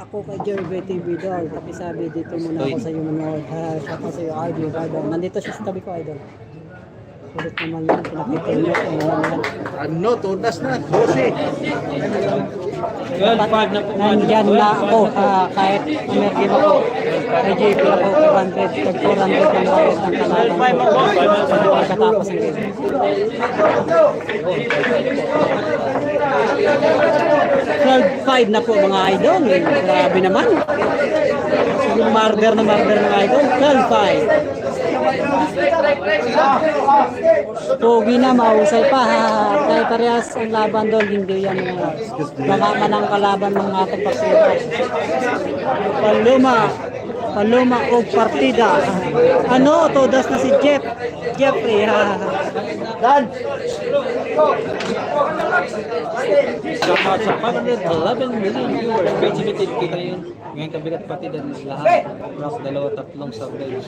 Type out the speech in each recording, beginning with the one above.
ako kay Jerry TV Idol. Pakisabi dito muna ako sa iyo manood. Shout out sa iyo, Idol. Nandito siya sa tabi ko, Idol. Sulit naman yan, pinakita nyo. Ano, tunas na, 12. 12-5 na po. Nandyan na ako, kahit umergin ako. Kay JP ako, 400. Pag 400 ang bayad ng kalaban ko. Pagkatapos ang game. 12-5 na po mga idol. Grabe naman. Yung murder na idol. 12-5. Pogi na, mahusay pa. Kaya parehas ang laban doon. Hindi yan mamaman ang kalaban ng ating partida. Paluma o partida. Ano? Todas na si Jeffrey. Dan! Shoutout sa 511 million viewers. Limited kita yun. Ngayon kabigat pati din lahat. Plus dalawa-tatlong subscribers.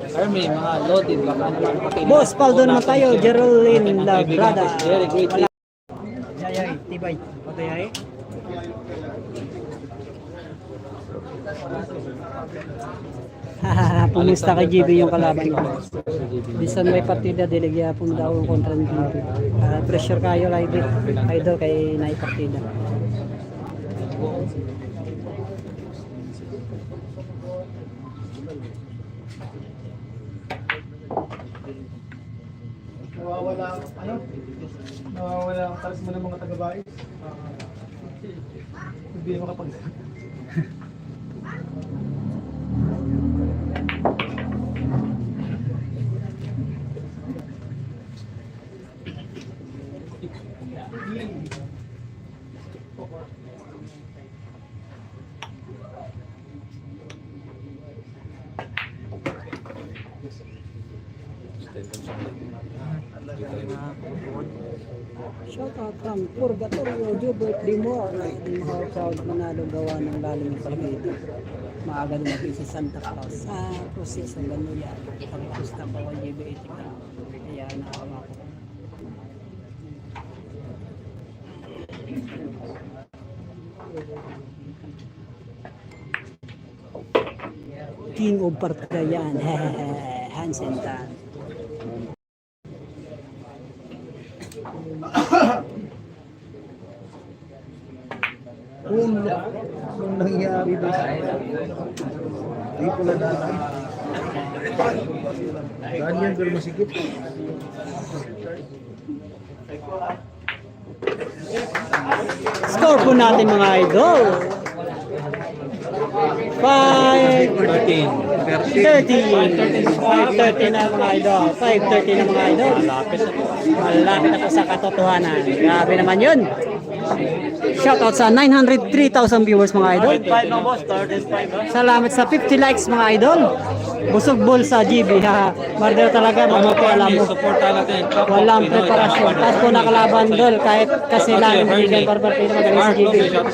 Pero may mga loaded. Baka naman pati. Boss, Paldo naman tayo. Geraldine Labrada. Jerry, great. Yayay, tibay. Patayay. Pumusta kay GB yung kalaban ko. Bisan may partida delegya pun daw kontra ni GB. Pressure kayo live idol kay nay partida. Nawawala ang talas mo ng mga taga-bahay. Hindi makapag... Shout out from Purgatorio, Jubert Dimor. Di mga proud manalo gawa ng lalim ng partida. Maaga natin sa Santa Claus sa proseso ng Ganuya. Pagpus na po kay JB Etika. Kaya nakawa ko. King of partida yan. Hansen Tan. Kung nangyari ba di pala na ganyan pero masikip. Score po natin mga idol. 5-13 na mga idol. 5-13 na mga idol. Malapit na po sa katotohanan. Grabe naman yun. Shoutout sa 903,000 viewers mga idol. Salamat sa 50 likes mga idol. Busog ball sa GB ha. Murder talaga mga po alam mo. Walang preparasyon. Tapos po nakalaban dol kahit kasi lang hindi ganyan parpartida magaling sa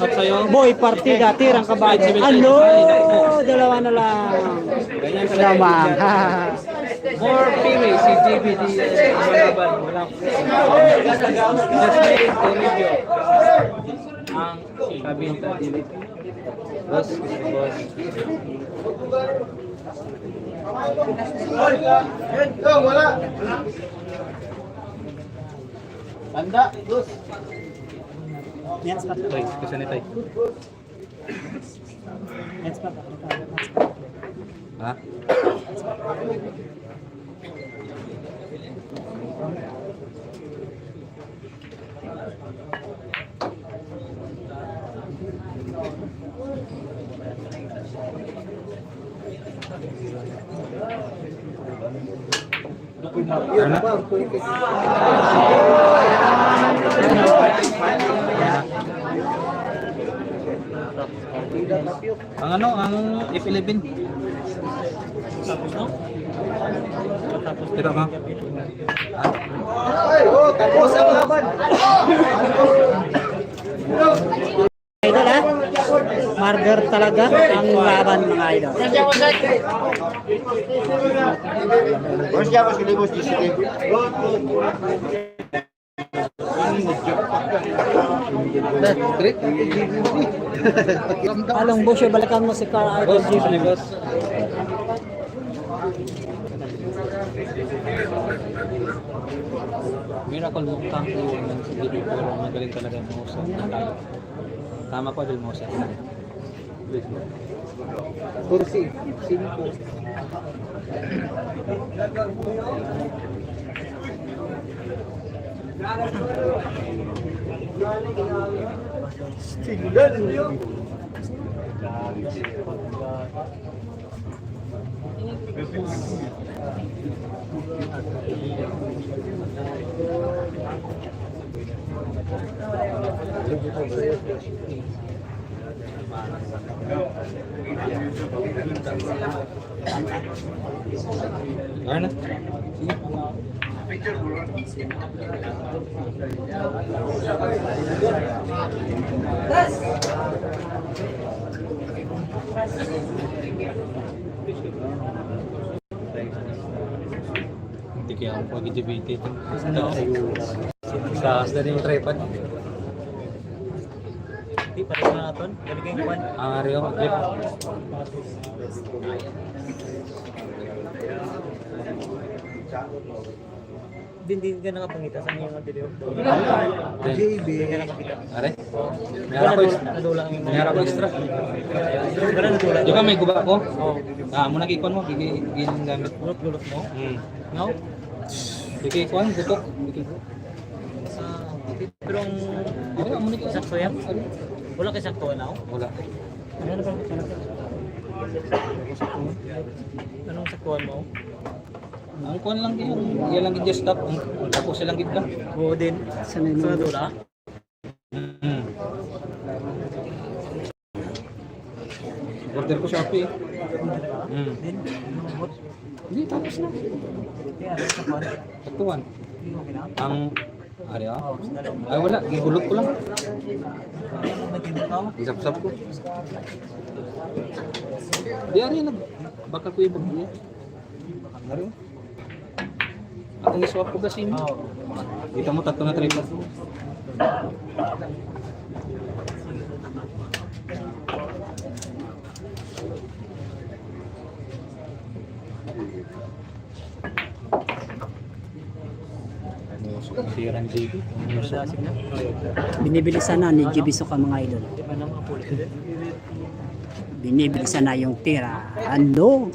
GB. Boy partida tirang kabayo. Ano? Dalawa na lang. Lamang. More PW si GB di malaban. Walang ang kabinta dili. Boss. Wala! Tanda, dos! Yan spot. Toy, kasi ni Toy. Yan spot. Ha? Ang ano, ang F11. Tapos no? Tapos tira ka. Ay, oh, tapos ang laban! Idol ha? Murder talaga ang laban mga idol. Bos ya, bos kilibos di sini. Great. Along Busyo, balikan mo si Car Idol Boss, GB. boss. Miracle mo kang iwan ng video pero magaling talaga mo sa tama ko din mo sa Kursi. Simpo. Ano? Hindi kaya ako pag-debate ito. Sa asda yung tripod. Di pa rin natin. Galing yung kwan. Ang ariyo, clip. Din ka nakapangita sa mga video. JB. Are? Mayara ko extra. Mayara ko extra. Di ba may guba ko? Ah, mo nakikon mo, giging gamit. Gulot mo. No? Gigikon, gutok. Pero ang Wala mo nakikon. sakto yan. Wala kay sakto na. Wala. Ano ba? Anong saktuan mo? Ang kuan lang yung yan lang just stop. Tapos silang gid ka. Oo din. Sa dula. Order ko Shopee. Din. Hindi tapos na. Kaya ano sa kwan? Tatuan. Ang ari ay wala, gigulot ko lang. Isap-sap ko. Di ari nag bakal ko ibang niya. Ari. Ako ni swap ko kasi mo. Kita mo tatlo na tripod. Siran JB. Binibili sana ni GB Suka mga idol. Binibili sana yung tira. Ano?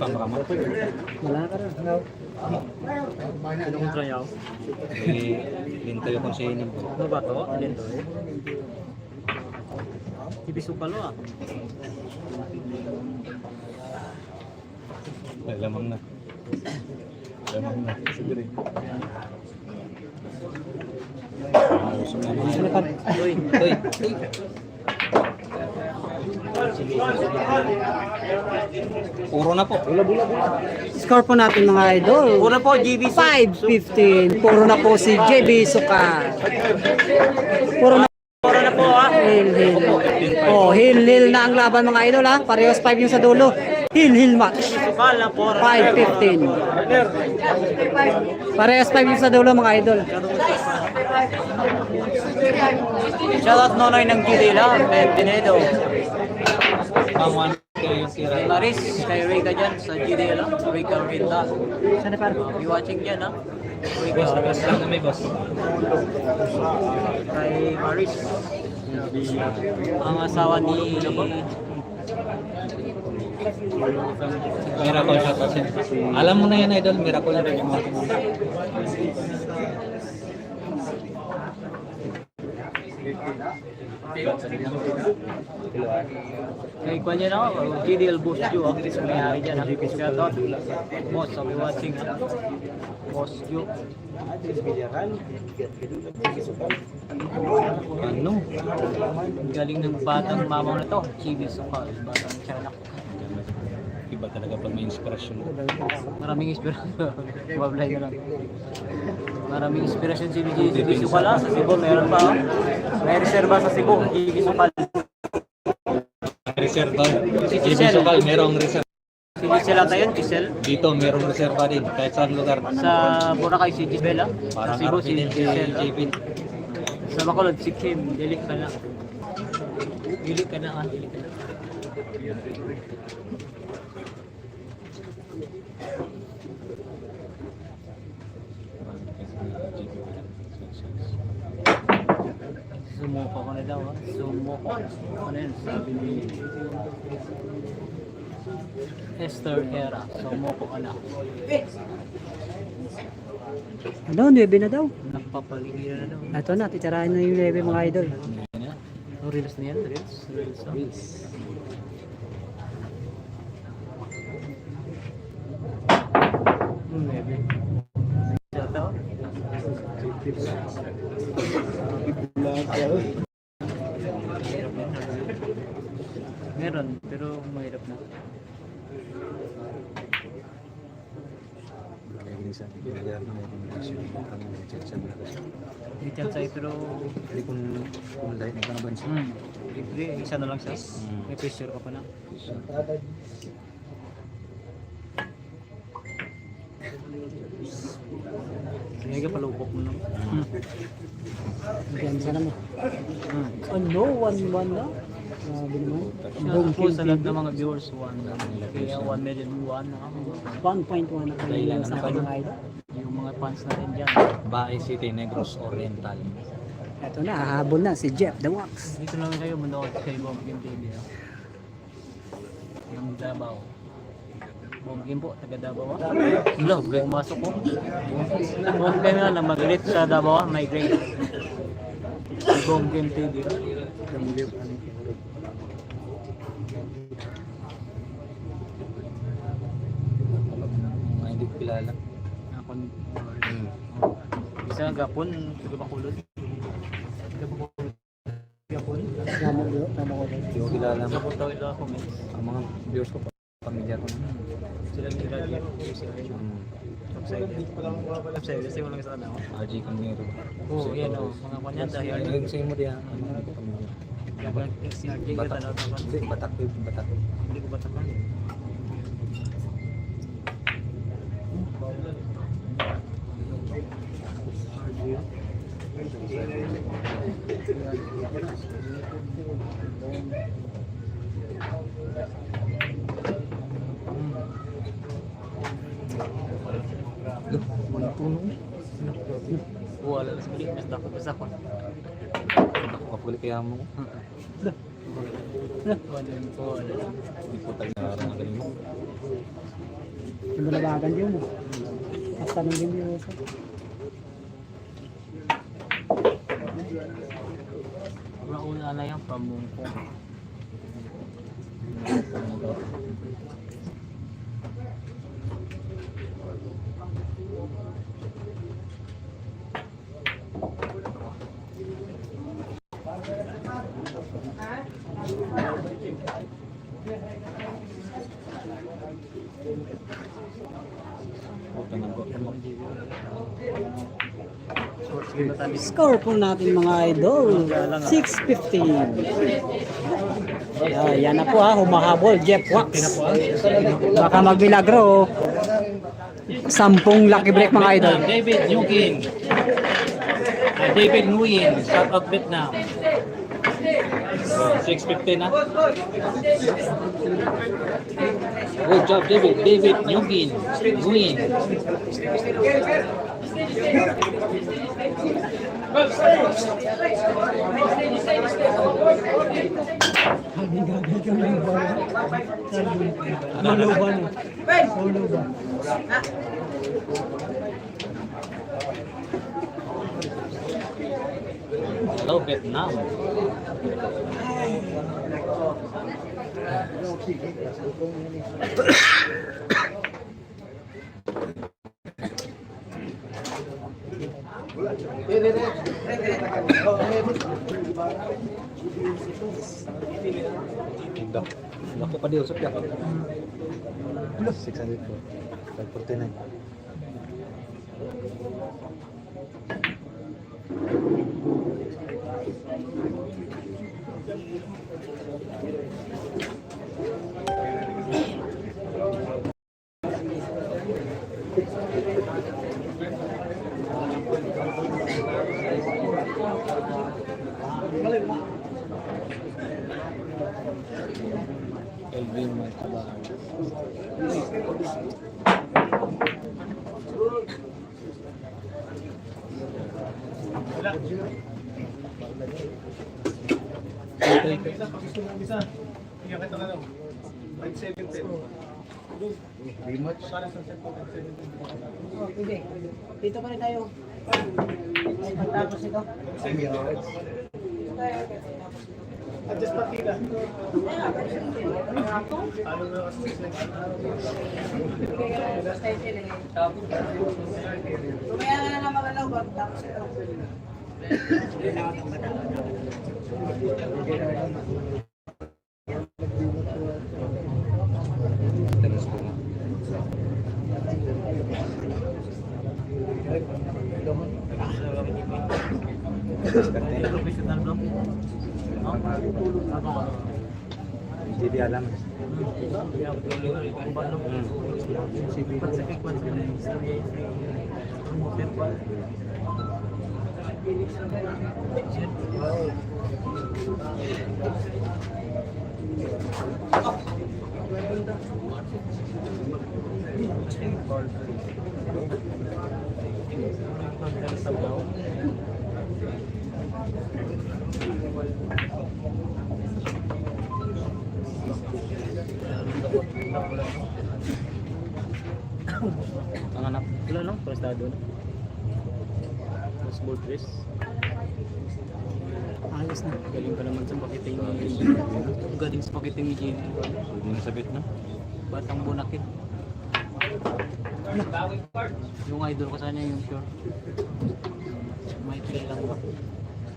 Pamakamat. Wala ka na. Anong trayaw? Lintay ko sa inyo. Ano ba to? Alin to? GB Suka lo ah. Lamang na. Lamang na. Siguro. Uy. Hoy. Puro na po. Score po natin mga idol. Puro po GB 5-15. Puro na po si GB Suka. Puro na po ah. Hil. Oh, hil na ang laban mga idol ah. Parehas 5 yung sa dulo. Hil match. 5-15. Parehas 5 yung sa dulo mga idol. Shoutout Nonoy ng Gidila, Pinedo. Pamuan kayo yung tira. Laris, kay Rika dyan sa Gidila, Rika Rinda. Saan na parang? You watching dyan ha? Boss, boss lang na may boss. Kay Maris. Ang asawa ni... Miracle shot kasi. Alam mo na yan idol, miracle na rin yung mga Kay kwan yan ako, GDL Boss Ju ah. May hari dyan ha. Shoutout. Boss, I'll be watching ha. Boss Ju. ano? Ang galing ng batang mamaw na to. Chibi Sukal. Batang tiyanak. Iba talaga pag may inspirasyon. Maraming inspirasyon. Mablay na lang. Maraming inspirasyon si Chibi Sukal ah. Sa Cebu, meron pa ah. May reserva sa Cebu. Chibi Sukal. Reserva. JB Sokal, merong reserva. Si Giselle ata yun, Giselle. Dito merong reserva din, kahit saan lugar. Sa Boracay si Giselle ah. Sa Parang Cebu si Arpin din si Giselle ah. JB. Sa Bacolod si Kim. Delik ka na. Pili ka na, pili ka na. Sumuko ko na daw, ha? Sumuko. Ano yun? Sabi ni Esther Era. Sumuko ka na. Ano, 9 na daw. Nagpapaligiran na daw. Ito na, titirahin na yung 9 mga idol. Yan na. Oh, reels na yan. Reels. Reels. Reels. Siyata, oh. Meron, pero mahirap na. Di chance ay pero libre, isa na lang siya. May pressure ka pa na. Kaya ka palupok mo lang. Gansa naman. Ano, 1-1 na? Grabe naman. Siya po sa lahat ng mga viewers, 1. Kaya 1 million 1 na kami. 1.1 na kayo sa mga idol. Yung mga fans natin dyan. Bae City, Negros Oriental. Ito na, hahabol na si Jeff the Wax. Dito lang kayo manood kay Bomb Game TV. Yung Davao. Bomb Game po, taga Davao. Wala, pumasok ko. Bomb Game na magalit sa Davao, may grade. Bomb Game TV. Mga hindi ko kilala. Ako isa gapon, taga Bacolod. Gapon. Hindi ko kilala. Sa punta ila ako, men. Ang mga viewers ko, pamilya ko na. Sila nila dito. Upside, kasi walang isa na ako. RG Camero. Oo, yan o. Mga kanyan dahil. Ay, sa imo diyan, ang mga pamilya. Yung CRJ ka Batak. tanaw Hindi, batak ko yung batak. Hindi ko batakan. Wala na sa bilik, mas dapat basta ko. Ako kapulit kaya mo. Wala po. Hindi ko tayo nararamdaman mo. Yung balabagan yun. Basta nang din yun. Wala una na yung pamungkong. Score po natin mga idol, 6-15. Yan na po ha, humahabol, Jeff Wax. Baka magmilagro. 10 lucky break mga idol. David Nguyen. David Nguyen, shout out Vietnam. 650 na. Good job, David. David Nguyen. Nguyen. Hello, Vietnam. Lako pa di usap ya. 600 po. 549. Elvin Maltabar. Dito pa rin tayo. Pagtapos ito. Kumaya ka na naman alaw, pagtapos ito. Hindi di alam. Ang anak, wala no? Prestado na. Mas ball press. Ayos na. Galing pa naman sa pakiting ni galing sa pakiting ni Jimmy. Hindi na sabit na. Batang bunakit. Yung idol ko sana yung pure. May trail lang ba?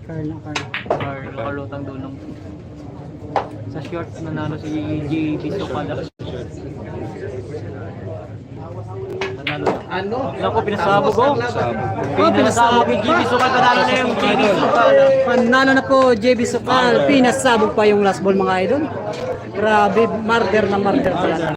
Carl na Carl. Or nakalutang doon ng sa short nanalo si JB Sokala. Nanalo. Ano? Naku, pinasabog ko. Oh, Pinasabog ni JB Sokal. Panalo na yung JB Sokal. Panalo na po JB Sokal. Pinasabog pa yung last ball mga idol. Grabe, marder na marder talaga.